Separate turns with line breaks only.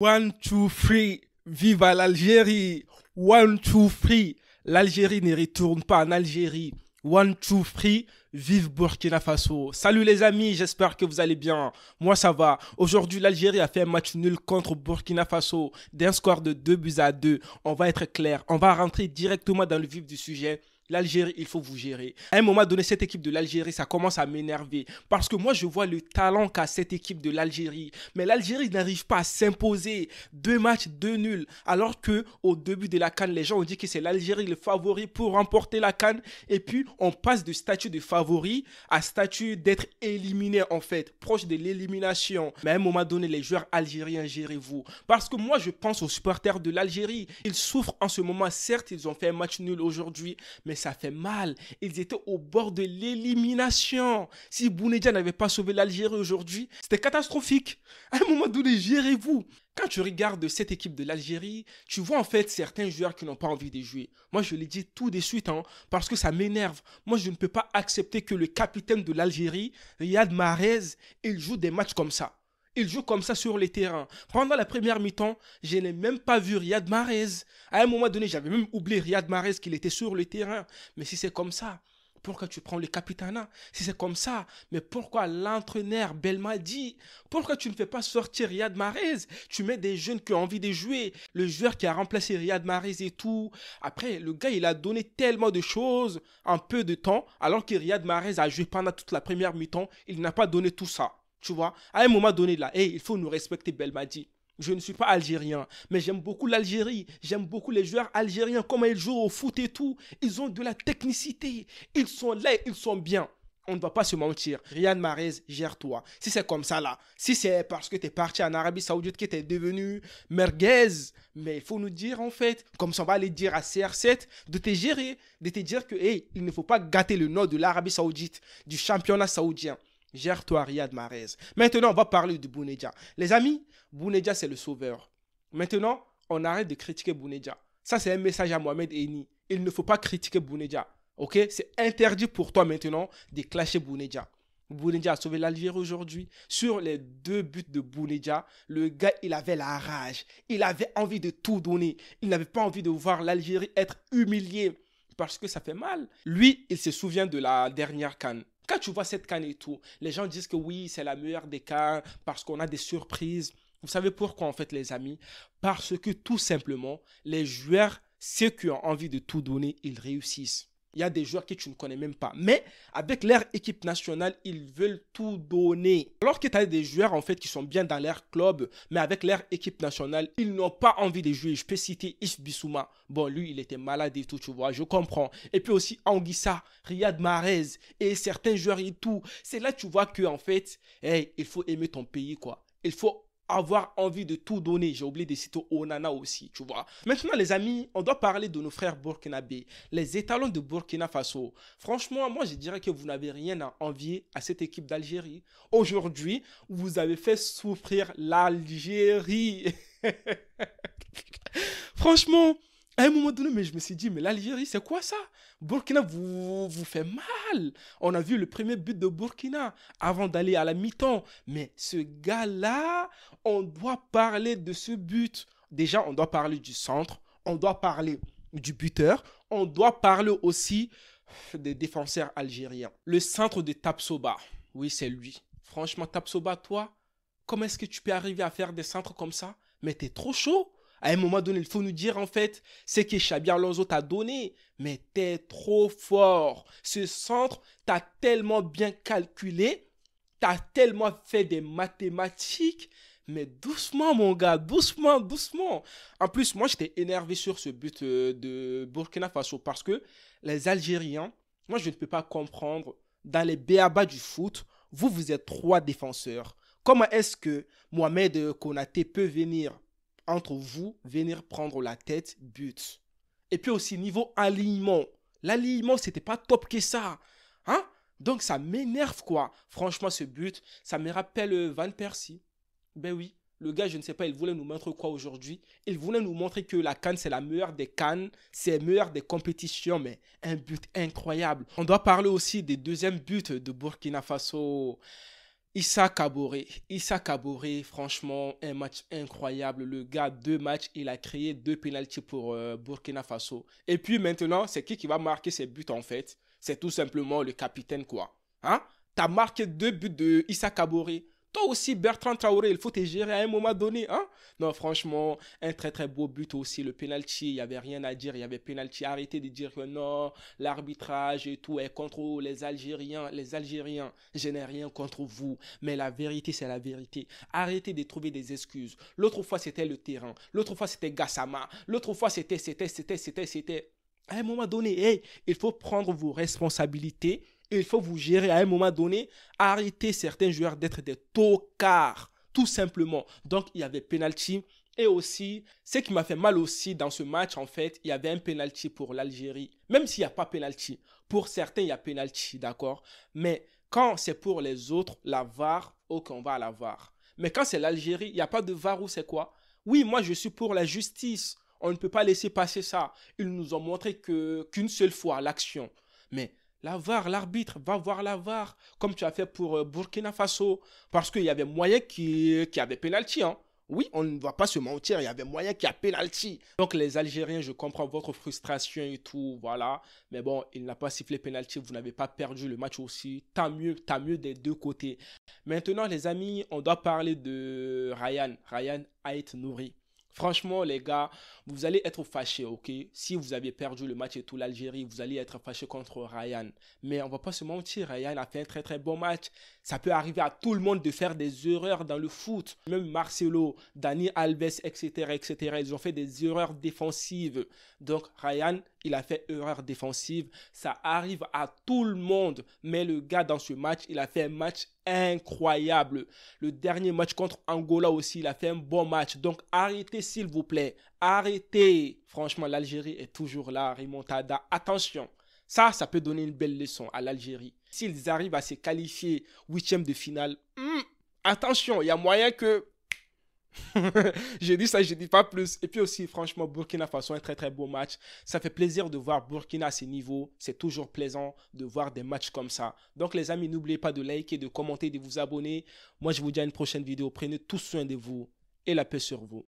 One, two, three, viva l'Algérie. One, two, three, l'Algérie ne retourne pas en Algérie. One, two, three, vive Burkina Faso. Salut les amis, j'espère que vous allez bien. Moi ça va. Aujourd'hui l'Algérie a fait un match nul contre Burkina Faso d'un score de 2 buts à 2. On va être clair, on va rentrer directement dans le vif du sujet. L'Algérie, il faut vous gérer. À un moment donné, cette équipe de l'Algérie, ça commence à m'énerver. Parce que moi, je vois le talent qu'a cette équipe de l'Algérie. Mais l'Algérie n'arrive pas à s'imposer. 2 matchs, 2 nuls. Alors que au début de la CAN, les gens ont dit que c'est l'Algérie le favori pour remporter la CAN. Et puis, on passe de statut de favori à statut d'être éliminé, en fait. Proche de l'élimination. Mais à un moment donné, les joueurs algériens, gérez-vous. Parce que moi, je pense aux supporters de l'Algérie. Ils souffrent en ce moment. Certes, ils ont fait un match nul aujourd'hui. Mais ça fait mal. Ils étaient au bord de l'élimination. Si Bounedjah n'avait pas sauvé l'Algérie aujourd'hui, c'était catastrophique. À un moment donné, gérez-vous. Quand tu regardes cette équipe de l'Algérie, tu vois en fait certains joueurs qui n'ont pas envie de jouer. Moi, je le dis tout de suite, parce que ça m'énerve. Moi, je ne peux pas accepter que le capitaine de l'Algérie, Riyad Mahrez, il joue des matchs comme ça. Il joue comme ça sur les terrains. Pendant la première mi-temps, je n'ai même pas vu Riyad Mahrez. À un moment donné, j'avais même oublié Riyad Mahrez qu'il était sur le terrain. Mais si c'est comme ça, pourquoi tu prends le capitana? Si c'est comme ça, mais pourquoi l'entraîneur Belmadi? Pourquoi tu ne fais pas sortir Riyad Mahrez? Tu mets des jeunes qui ont envie de jouer. Le joueur qui a remplacé Riyad Mahrez et tout. Après, le gars, il a donné tellement de choses en peu de temps, alors que Riyad Mahrez a joué pendant toute la première mi-temps. Il n'a pas donné tout ça. Tu vois, à un moment donné, là, hey, il faut nous respecter Belmadi. Je ne suis pas algérien, mais j'aime beaucoup l'Algérie. J'aime beaucoup les joueurs algériens, comment ils jouent au foot et tout. Ils ont de la technicité. Ils sont là, ils sont bien. On ne va pas se mentir. Riyad Mahrez, gère-toi. Si c'est comme ça, là, si c'est parce que tu es parti en Arabie Saoudite que tu es devenu merguez, mais il faut nous dire, en fait, comme ça, on va aller dire à CR7 de te gérer, de te dire que, hey, il ne faut pas gâter le nom de l'Arabie Saoudite, du championnat saoudien. Gère-toi, Riyad Mahrez. Maintenant, on va parler de Bounedjah. Les amis, Bounedjah, c'est le sauveur. Maintenant, on arrête de critiquer Bounedjah. Ça, c'est un message à Mohamed Eni. Il ne faut pas critiquer Bounedjah. Ok? C'est interdit pour toi maintenant de clasher Bounedjah. Bounedjah a sauvé l'Algérie aujourd'hui. Sur les 2 buts de Bounedjah, le gars, il avait la rage. Il avait envie de tout donner. Il n'avait pas envie de voir l'Algérie être humiliée. Parce que ça fait mal. Lui, il se souvient de la dernière CAN. Quand tu vois cette CAN et tout, les gens disent que oui, c'est la meilleure des CAN parce qu'on a des surprises. Vous savez pourquoi en fait les amis? Parce que tout simplement, les joueurs, ceux qui ont envie de tout donner, ils réussissent. Il y a des joueurs que tu ne connais même pas. Mais avec leur équipe nationale, ils veulent tout donner. Alors que tu as des joueurs en fait qui sont bien dans leur club, mais avec leur équipe nationale, ils n'ont pas envie de jouer. Je peux citer Yves Bissouma. Bon, lui, il était malade et tout, tu vois, je comprends. Et puis aussi Anguissa, Riyad Mahrez et certains joueurs et tout. C'est là que tu vois que en fait, hey, il faut aimer ton pays, quoi. Il faut avoir envie de tout donner. J'ai oublié de citer Onana aussi, tu vois. Maintenant, les amis, on doit parler de nos frères burkinabés, les étalons de Burkina Faso. Franchement, moi, je dirais que vous n'avez rien à envier à cette équipe d'Algérie. Aujourd'hui, vous avez fait souffrir l'Algérie. Franchement, à un moment donné, mais je me suis dit, mais l'Algérie, c'est quoi ça? Burkina vous fait mal. On a vu le premier but de Burkina avant d'aller à la mi-temps. Mais ce gars-là, on doit parler de ce but. Déjà, on doit parler du centre. On doit parler du buteur. On doit parler aussi des défenseurs algériens. Le centre de Tapsoba. Oui, c'est lui. Franchement, Tapsoba, toi, comment est-ce que tu peux arriver à faire des centres comme ça? Mais t'es trop chaud. À un moment donné, il faut nous dire en fait ce que Xabi Alonso t'a donné. Mais t'es trop fort. Ce centre, t'as tellement bien calculé. T'as tellement fait des mathématiques. Mais doucement, mon gars, doucement, doucement. En plus, moi, j'étais énervé sur ce but de Burkina Faso parce que les Algériens, moi, je ne peux pas comprendre. Dans les béabas du foot, vous êtes 3 défenseurs. Comment est-ce que Mohamed Konaté peut venir entre vous, venir prendre la tête, but. Et puis aussi, niveau alignement. L'alignement, c'était pas top que ça. Hein? Donc, ça m'énerve, quoi. Franchement, ce but, ça me rappelle Van Persie. Ben oui, le gars, je ne sais pas, il voulait nous montrer quoi aujourd'hui? Il voulait nous montrer que la CAN, c'est la meilleure des CAN, c'est la meilleure des compétitions, mais un but incroyable. On doit parler aussi des deuxièmes buts de Burkina Faso. Issa Kaboré, franchement, un match incroyable. Le gars, 2 matchs, il a créé 2 pénaltys pour Burkina Faso. Et puis maintenant, c'est qui va marquer ses buts en fait? C'est tout simplement le capitaine, quoi. Hein? T'as marqué 2 buts de Issa Kaboré. Toi aussi, Bertrand Traoré, il faut te gérer à un moment donné, hein? Non, franchement, un très très beau but aussi. Le penalty, il n'y avait rien à dire. Il y avait penalty. Arrêtez de dire que non, l'arbitrage et tout est contre les Algériens. Les Algériens, je n'ai rien contre vous. Mais la vérité, c'est la vérité. Arrêtez de trouver des excuses. L'autre fois, c'était le terrain. L'autre fois, c'était Gassama. L'autre fois, c'était. À un moment donné, hey, il faut prendre vos responsabilités. Il faut vous gérer à un moment donné. Arrêtez certains joueurs d'être des tocards. Tout simplement. Donc, il y avait penalty. Et aussi, ce qui m'a fait mal aussi dans ce match, en fait, il y avait un penalty pour l'Algérie. Même s'il n'y a pas penalty. Pour certains, il y a penalty, d'accord? Mais quand c'est pour les autres, la VAR, ok, on va à la VAR. Mais quand c'est l'Algérie, il n'y a pas de VAR ou c'est quoi? Oui, moi, je suis pour la justice. On ne peut pas laisser passer ça. Ils nous ont montré qu'une seule fois l'action. Mais la VAR, l'arbitre, va voir la VAR, comme tu as fait pour Burkina Faso. Parce qu'il y avait moyen qu'il y avait pénalty, hein. Oui, on ne va pas se mentir, il y avait moyen qu'il y a pénalty. Donc les Algériens, je comprends votre frustration et tout, voilà. Mais bon, il n'a pas sifflé pénalty, vous n'avez pas perdu le match aussi. Tant mieux des deux côtés. Maintenant, les amis, on doit parler de Ryan Ait Nouri. Franchement, les gars, vous allez être fâchés, ok? Si vous avez perdu le match et tout l'Algérie, vous allez être fâchés contre Ryan. Mais on va pas se mentir, Ryan a fait un très très bon match. Ça peut arriver à tout le monde de faire des erreurs dans le foot. Même Marcelo, Dani Alves, etc., etc. Ils ont fait des erreurs défensives. Donc Ryan, il a fait erreur défensive. Ça arrive à tout le monde. Mais le gars dans ce match, il a fait un match incroyable. Le dernier match contre Angola aussi, il a fait un bon match. Donc arrêtez s'il vous plaît. Arrêtez. Franchement, l'Algérie est toujours là. Remontada. Attention. Ça peut donner une belle leçon à l'Algérie. S'ils arrivent à se qualifier huitième de finale, attention, il y a moyen que... J'ai dit ça, je dis pas plus. Et puis aussi, franchement, Burkina Faso, un très très beau match. Ça fait plaisir de voir Burkina à ce niveau. C'est toujours plaisant de voir des matchs comme ça. Donc les amis, n'oubliez pas de liker, de commenter, de vous abonner. Moi, je vous dis à une prochaine vidéo. Prenez tous soin de vous et la paix sur vous.